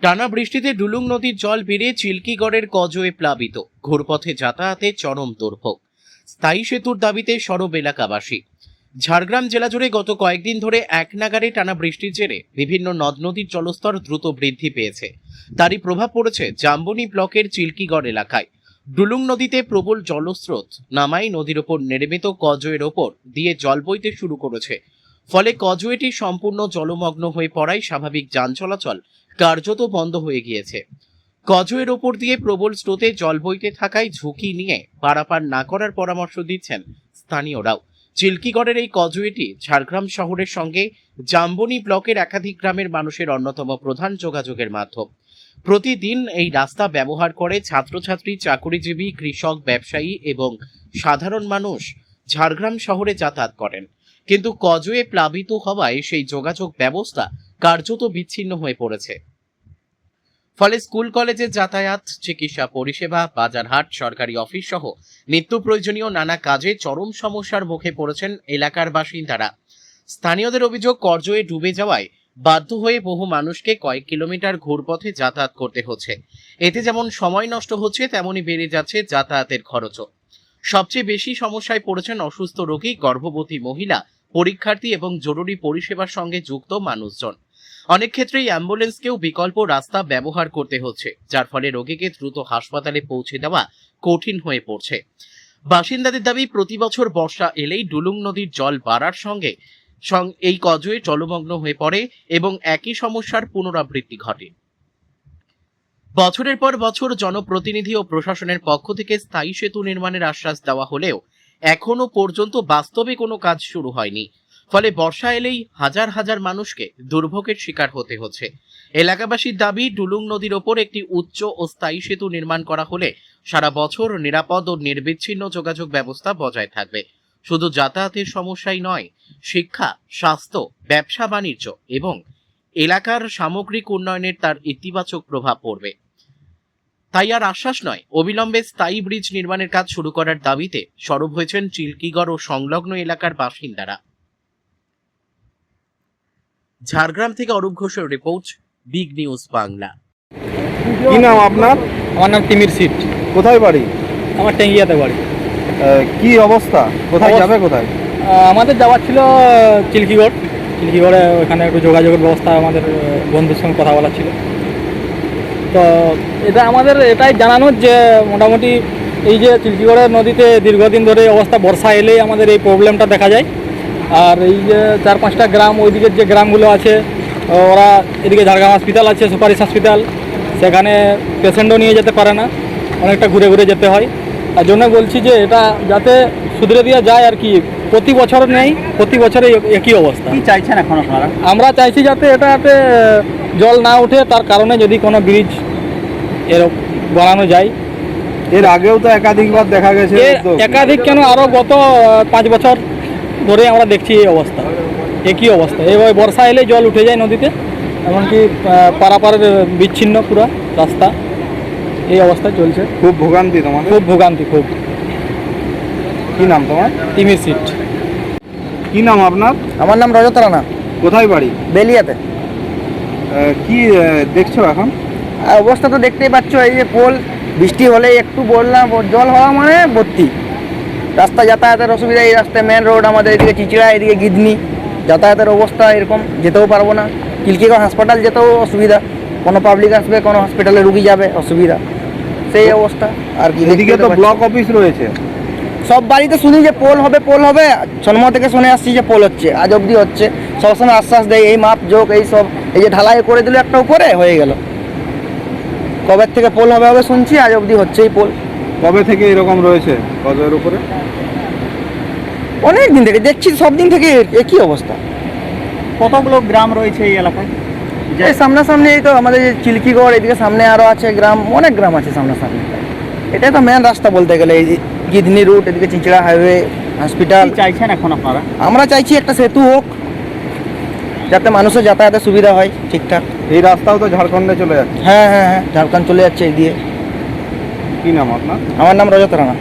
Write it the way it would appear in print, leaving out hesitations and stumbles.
টানা বৃষ্টিতে ডুলুং নদীর জল বেড়ে চিল্কিগড়ের কজোয়ে প্লাবিত, ঘুরপথে যাতায়াতে চরম দুর্ভোগ। স্থায়ী সেতুর দাবিতে সরব এলাকাবাসী। ঝাড়গ্রাম জেলা জুড়ে গত কয়েকদিন ধরে এক নাগাড়ে টানা বৃষ্টির জেরে বিভিন্ন নদ নদীর জলস্তর দ্রুত বৃদ্ধি পেয়েছে। তারই প্রভাব পড়েছে জাম্বনি ব্লকের চিল্কিগড় এলাকায়। ডুলুং নদীতে প্রবল জলস্রোত নামাই নদীর ওপর নির্মিত কজোয়ের ওপর দিয়ে জল বইতে শুরু করেছে। ফলে কজওয়েটি সম্পূর্ণ জলমগ্ন হয়ে পড়ায় স্বাভাবিক যান চলাচল কার্যত বন্ধ হয়ে গিয়েছে। কজওয়ের ওপর দিয়ে প্রবল স্রোতে জল বইতে থাকায় ঝুঁকি নিয়ে পারাপার না করার পরামর্শ দিচ্ছেন স্থানীয়রাও। চিল্কিগড়ের এই কজওয়েটি ঝাড়গ্রাম শহরের সঙ্গে জাম্বনি ব্লকের একাধিক গ্রামের মানুষের অন্যতম প্রধান যোগাযোগের মাধ্যম। প্রতিদিন এই রাস্তা ব্যবহার করে ছাত্রছাত্রী, চাকুরিজীবী, কৃষক, ব্যবসায়ী এবং সাধারণ মানুষ ঝাড়গ্রাম শহরে যাতায়াত করেন। কিন্তু কজওয়ে প্লাবিত হওয়ায় সেই যোগাযোগ ব্যবস্থা কার্যত বিচ্ছিন্ন হয়ে পড়েছে। ফলে স্কুল কলেজের যাতায়াত, চিকিৎসা পরিষেবা, বাজারহাট, সরকারি অফিস সহ নিত্য প্রয়োজনীয় নানা কাজে চরম সমস্যার মুখে পড়েছেন এলাকার বাসিন্দারা। স্থানীয়দের অভিযোগ, কজওয়ে ডুবে যাওয়ায় বাধ্য হয়ে বহু মানুষকে কয়েক কিলোমিটার ঘুরপথে যাতায়াত করতে হচ্ছে। এতে যেমন সময় নষ্ট হচ্ছে, তেমনি বেড়ে যাচ্ছে যাতায়াতের খরচও। সবচেয়ে বেশি সমস্যায় পড়েছেন অসুস্থ রোগী, গর্ভবতী মহিলা, পরীক্ষার্থী এবং জরুরি পরিষেবার সঙ্গে যুক্ত মানুষজন। অনেক ক্ষেত্রেই অ্যাম্বুলেন্সকেও বিকল্প রাস্তা ব্যবহার করতে হচ্ছে, যার ফলে রোগীকে দ্রুত হাসপাতালে পৌঁছে দেওয়া কঠিন হয়ে পড়ছে। বাসিন্দাদের দাবি, প্রতি বছর বর্ষা এলেই ডুলুং নদীর জল বাড়ার সঙ্গে এই কজওয়ে জলমগ্ন হয়ে পড়ে এবং একই সমস্যার পুনরাবৃত্তি ঘটে। বছরের পর বছর জনপ্রতিনিধি ও প্রশাসনের পক্ষ থেকে স্থায়ী সেতু নির্মাণের আশ্বাস দেওয়া হলেও এখনো পর্যন্ত বাস্তবে কোনো কাজ শুরু হয়নি। ফলে বর্ষা এলেই হাজার হাজার মানুষকে দুর্ভোগের শিকার হতে হচ্ছে। এলাকাবাসীর দাবি, ডুলুং নদীর ওপর একটি উচ্চ ও স্থায়ী সেতু নির্মাণ করা হলে সারা বছর নিরাপদ ও নির্বিচ্ছিন্ন যোগাযোগ ব্যবস্থা বজায় থাকবে। শুধু যাতায়াতের সমস্যাই নয়, শিক্ষা, স্বাস্থ্য, ব্যবসা বাণিজ্য এবং এলাকার সামগ্রিক উন্নয়নের তার ইতিবাচক প্রভাব পড়বে। তাই আর আশ্বাস নয়, অবিলম্বে স্থায়ী ব্রিজ নির্মাণের কাজ শুরু করার দাবিতে সরব হয়েছেন চিল্কিগড় ও সংলগ্ন এলাকার বাসিন্দারা। ঝাড়গ্রাম থেকে অরূপ ঘোষের রিপোর্ট, বিগ নিউজ বাংলা। কি নাম আপনার? আমার নাম তিমির সিট। কোথায় বাড়ি? আমার টেঙ্গিয়াতে বাড়ি। কি অবস্থা? কোথায় যাবে? কোথায় আমাদের যাওয়ার ছিল চিল্কিগড়ে ওখানে একটু যোগাযোগের ব্যবস্থা, আমাদের বন্ধুর সঙ্গে কথা বলা ছিল। তো এটা আমাদের এটাই জানানোর যে মোটামুটি এই যে চিল্কিগড়ের নদীতে দীর্ঘদিন ধরে অবস্থা, বর্ষা এলেই আমাদের এই প্রবলেমটা দেখা যায়। আর এই যে 4-5টা গ্রাম, ওইদিকের যে গ্রামগুলো আছে, ওরা এদিকে ঝাড়গ্রাম হসপিটাল আছে, সুপারিশ হসপিটাল, সেখানে পেশেন্টও নিয়ে যেতে পারে না, অনেকটা ঘুরে ঘুরে যেতে হয়। তার জন্য বলছি যে এটা যাতে শুধরে দেওয়া যায় আর কি। প্রতি বছর নেই, প্রতি বছরে একই অবস্থা। কি চাইছেন এখন আপনারা? আমরা চাইছি যাতে এটাতে জল না ওঠে, তার কারণে যদি কোনো ব্রিজ এরকম বানানো যায়। এর আগেও তো একাধিকবার দেখা গেছে। একাধিক কেন, আরও গত 5 বছর ধরে আমরা দেখছি এই অবস্থা, একই অবস্থা। এবার বর্ষা এলে জল উঠে যায় নদীতে, এমনকি পারাপারের বিচ্ছিন্ন পুরো রাস্তা, এই অবস্থা চলছে। খুব ভোগান্তি তোমাদের? খুব ভোগান্তি, খুব। কি নাম তোমার? তিমির সিট। কি নাম আপনার? আমার নাম রজত রানা। কোথায় বাড়ি? বেলিয়াতে। কি দেখছো এখন? অবস্থা তো দেখতেই পাচ্ছ, এই যে পোল, বৃষ্টি হলে একটু বললাম জল হওয়া মানে ভর্তি। রাস্তা যাতায়াতের অসুবিধা, এই রাস্তায় মেন রোড আমাদের এদিকে চিচিড়া, এদিকে গিদনি, যাতায়াতের অবস্থা এরকম, যেতেও পারবো না। চিল্কিগড় হাসপাতাল যেতেও অসুবিধা, কোনো পাবলিক আসবে, কোনো হসপিটালে রুগী যাবে, অসুবিধা, সেই অবস্থা আর কি। এদিকে তো ব্লক অফিস রয়েছে, সব বাড়িতে শুনি যে পোল হবে, জন্ম থেকে শুনে আসছি যে পোল হচ্ছে, আজ অবধি হচ্ছে। সবসময় আশ্বাস দেয় এই মাপ যোগ, এই সব, এই যে ঢালাই করে দিল একটা উপরে, হয়ে গেল। কবে থেকে পোল হবে শুনছি, আজ অবধি হচ্ছেই পোল। কবে থেকে এরকম রয়েছে কজওয়ের উপরে? অনেক দিন থেকে দেখছি, সব দিন থেকে একই অবস্থা। কতগুলো গ্রাম রয়েছে এই এলাকায়? এই সামনাসামনি এই তো আমাদের যে চিল্কিগড়, এদিকে সামনে আরও আছে গ্রাম, অনেক গ্রাম আছে সামনাসামনি। এটাই তো মেন রাস্তা বলতে গেলে, এই গিদনি রুট, এদিকে চিচিড়া হাইওয়ে, হসপিটাল। চাইছেন এখন আপনারা? আমরা চাইছি একটা সেতু হোক, যাতে মানুষের যাতায়াতের সুবিধা হয় ঠিকঠাক। এই রাস্তাও তো ঝাড়খণ্ডে চলে যাচ্ছে। হ্যাঁ, ঝাড়খণ্ড চলে যাচ্ছে এই দিয়ে। কি নাম আপনার? আমার নাম রজত রানা।